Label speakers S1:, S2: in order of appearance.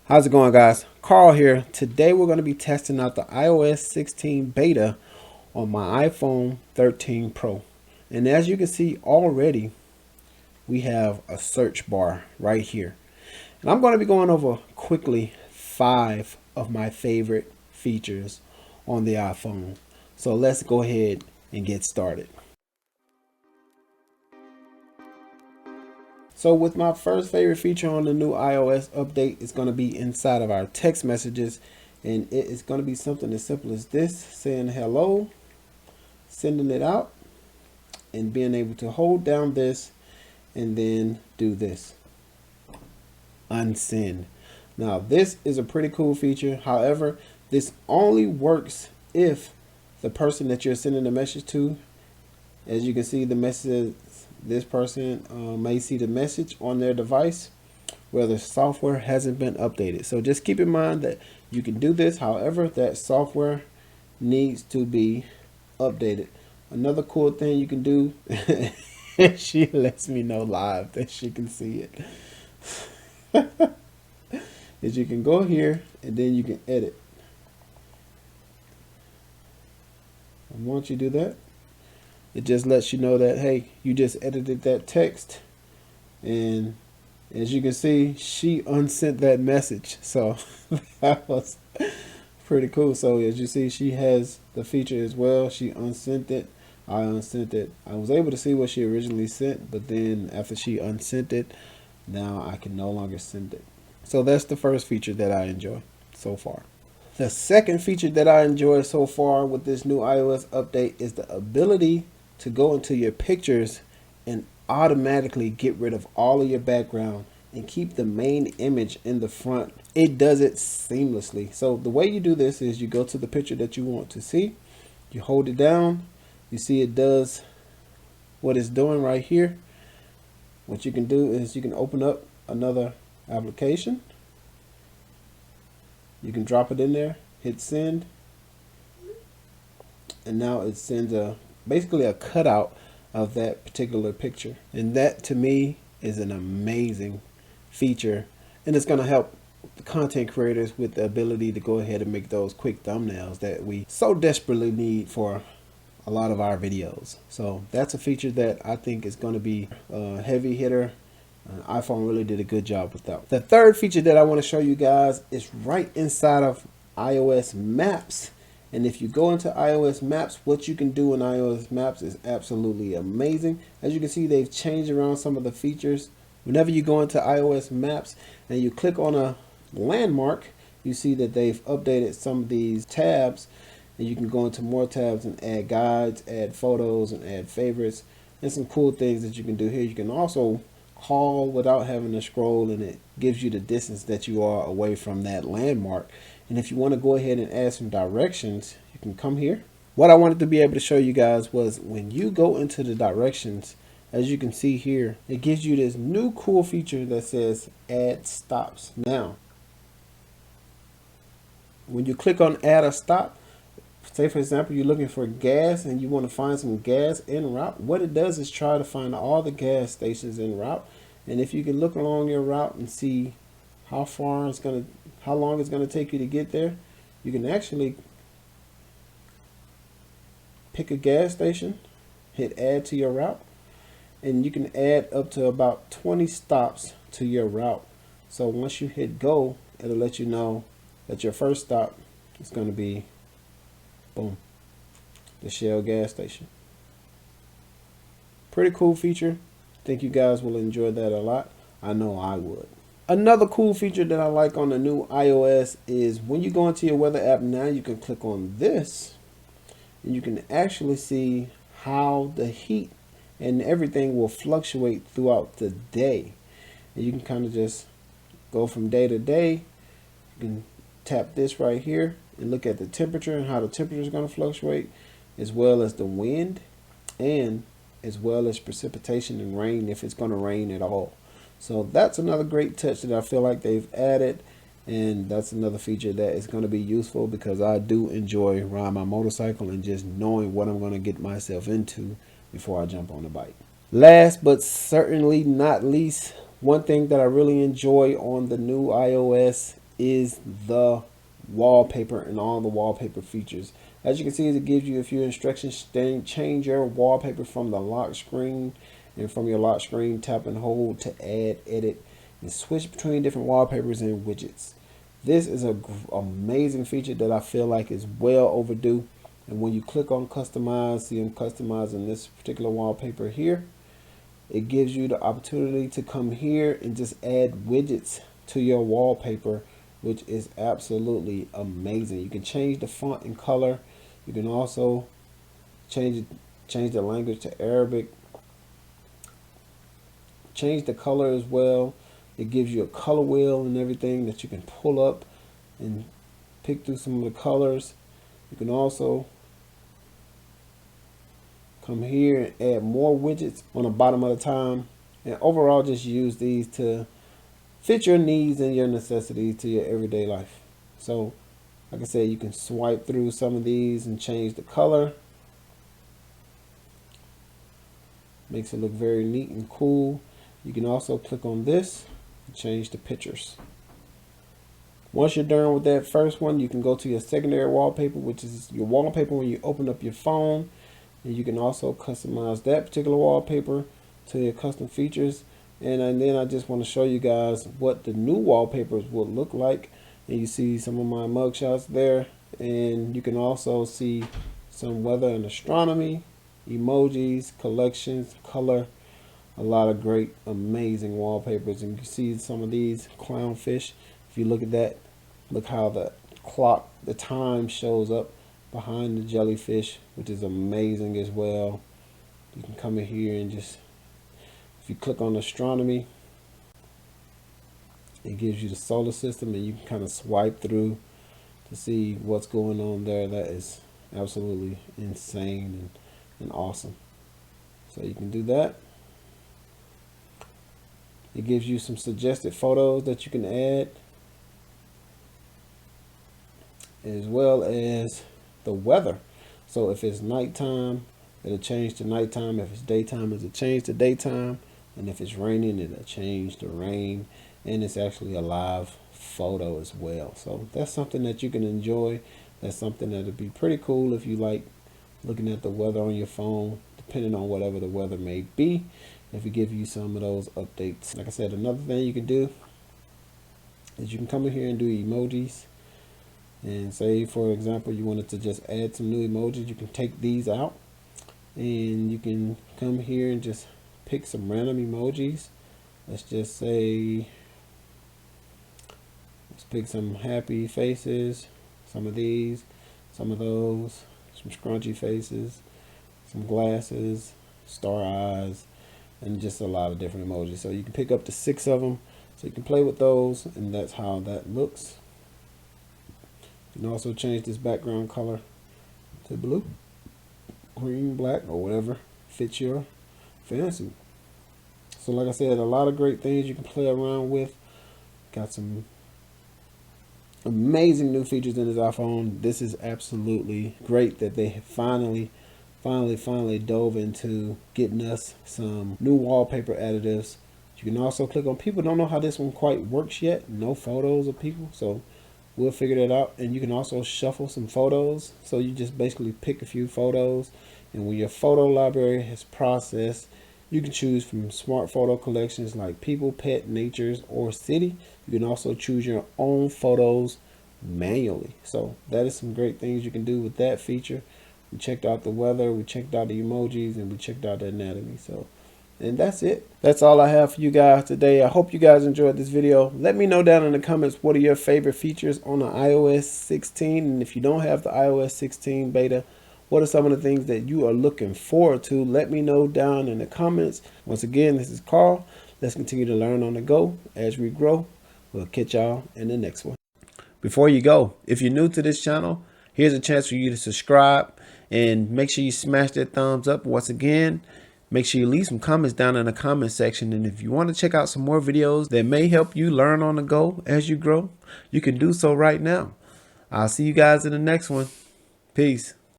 S1: How's it going, guys? Carl here. Today we're going to be testing out the iOS 16 beta on my iPhone 13 Pro. And as you can see already, we have a search bar right here. And I'm going to be going over quickly 5 of my favorite features on the iPhone. So let's go ahead and get started. So with my first favorite feature on the new iOS update is going to be inside of our text messages, and it is going to be something as simple as this, saying hello, sending it out, and being able to hold down this and then do this, unsend. Now this is a pretty cool feature. However, this only works if the person that you're sending the message to, as you can see, the message, this person may see the message on their device where the software hasn't been updated. So just keep in mind that you can do this. However, that software needs to be updated. Another cool thing you can do, she lets me know live that she can see it, is you can go here and then you can edit. And once you do that, it just lets you know that, hey, you just edited that text. And as you can see, she unsent that message. So that was pretty cool. So as you see, she has the feature as well. She unsent it. I unsent it. I was able to see what she originally sent, but then after she unsent it, now I can no longer send it. So that's the first feature that I enjoy so far. The second feature that I enjoy so far with this new iOS update is the ability to go into your pictures and automatically get rid of all of your background and keep the main image in the front. It does it seamlessly. So the way you do this is you go to the picture that you want to see, you hold it down, you see it does what it's doing right here. What you can do is you can open up another application, you can drop it in there, hit send, and now it sends basically a cutout of that particular picture. And that to me is an amazing feature, and it's going to help the content creators with the ability to go ahead and make those quick thumbnails that we so desperately need for a lot of our videos. So that's a feature that I think is going to be a heavy hitter. iPhone really did a good job with that. The third feature that I want to show you guys is right inside of iOS Maps. And if you go into iOS Maps, what you can do in iOS Maps is absolutely amazing. As you can see, they've changed around some of the features. Whenever you go into iOS Maps and you click on a landmark, you see that they've updated some of these tabs. And you can go into more tabs and add guides, add photos, and add favorites. And some cool things that you can do here. You can also call without having to scroll, and it gives you the distance that you are away from that landmark. And if you want to go ahead and add some directions, you can come here. What I wanted to be able to show you guys was when you go into the directions, as you can see here, it gives you this new cool feature that says add stops. Now, when you click on add a stop, say for example you're looking for gas and you want to find some gas en route, what it does is try to find all the gas stations en route. And if you can look along your route and see how long it's going to take you to get there, you can actually pick a gas station, hit add to your route, and you can add up to about 20 stops to your route. So once you hit go, it'll let you know that your first stop is going to be, boom, the Shell gas station. Pretty cool feature. Think you guys will enjoy that a lot. I know I would. Another cool feature that I like on the new iOS is when you go into your weather app now, you can click on this and you can actually see how the heat and everything will fluctuate throughout the day. And you can kind of just go from day to day. You can tap this right here and look at the temperature and how the temperature is going to fluctuate, as well as the wind, and as well as precipitation and rain, if it's going to rain at all. So that's another great touch that I feel like they've added, and that's another feature that is going to be useful because I do enjoy riding my motorcycle and just knowing what I'm going to get myself into before I jump on the bike. Last but certainly not least, one thing that I really enjoy on the new iOS is the wallpaper and all the wallpaper features. As you can see, it gives you a few instructions. Change your wallpaper from the lock screen, and from your lock screen, tap and hold to add, edit, and switch between different wallpapers and widgets. This is an amazing feature that I feel like is well overdue. And when you click on customize, see I'm customizing this particular wallpaper here, it gives you the opportunity to come here and just add widgets to your wallpaper, which is absolutely amazing. You can change the font and color. You can also change the language to Arabic. Change the color as well. It gives you a color wheel and everything that you can pull up and pick through some of the colors. You can also come here and add more widgets on the bottom of the time. And overall, just use these to fit your needs and your necessities to your everyday life. So, like I said, you can swipe through some of these and change the color. Makes it look very neat and cool. You can also click on this and change the pictures. Once you're done with that first one, you can go to your secondary wallpaper, which is your wallpaper when you open up your phone. And you can also customize that particular wallpaper to your custom features. And then I just want to show you guys what the new wallpapers will look like. And you see some of my mugshots there. And you can also see some weather and astronomy, emojis, collections, color, a lot of great, amazing wallpapers. And you can see some of these clownfish. If you look at that, look how the clock, the time shows up behind the jellyfish, which is amazing as well. You can come in here and just, if you click on astronomy, it gives you the solar system, and you can kind of swipe through to see what's going on there. That is absolutely insane and awesome. So you can do that. It gives you some suggested photos that you can add, as well as the weather. So if it's nighttime, it'll change to nighttime. If it's daytime, it'll change to daytime. And if it's raining, it'll change to rain. And it's actually a live photo as well. So that's something that you can enjoy. That's something that'll be pretty cool if you like looking at the weather on your phone, depending on whatever the weather may be. If we give you some of those updates. Like I said, another thing you can do is you can come in here and do emojis. And say, for example, you wanted to just add some new emojis. You can take these out and you can come here and just pick some random emojis. Let's just say, let's pick some happy faces, some of these, some of those, some scrunchy faces, some glasses, star eyes, and just a lot of different emojis. So you can pick up to 6 of them, so you can play with those, and that's how that looks. You can also change this background color to blue, green, black, or whatever fits your fancy. So like I said, a lot of great things you can play around with. Got some amazing new features in this iPhone. This is absolutely great that they finally dove into getting us some new wallpaper additives. You can also click on people. Don't know how this one quite works yet. No photos of people, so we'll figure that out. And you can also shuffle some photos. So you just basically pick a few photos, and when your photo library has processed, you can choose from smart photo collections like people, pet, natures, or city. You can also choose your own photos manually. So that is some great things you can do with that feature. We checked out the weather, we checked out the emojis, and we checked out the anatomy. So, and that's it. That's all I have for you guys today. I hope you guys enjoyed this video. Let me know down in the comments what are your favorite features on the iOS 16. And if you don't have the iOS 16 beta, what are some of the things that you are looking forward to? Let me know down in the comments. Once again, this is Carl. Let's continue to learn on the go as we grow. We'll catch y'all in the next one. Before you go, if you're new to this channel, here's a chance for you to subscribe and make sure you smash that thumbs up. Once again, make sure you leave some comments down in the comment section. And if you want to check out some more videos that may help you learn on the go as you grow, you can do so right now. I'll see you guys in the next one. Peace.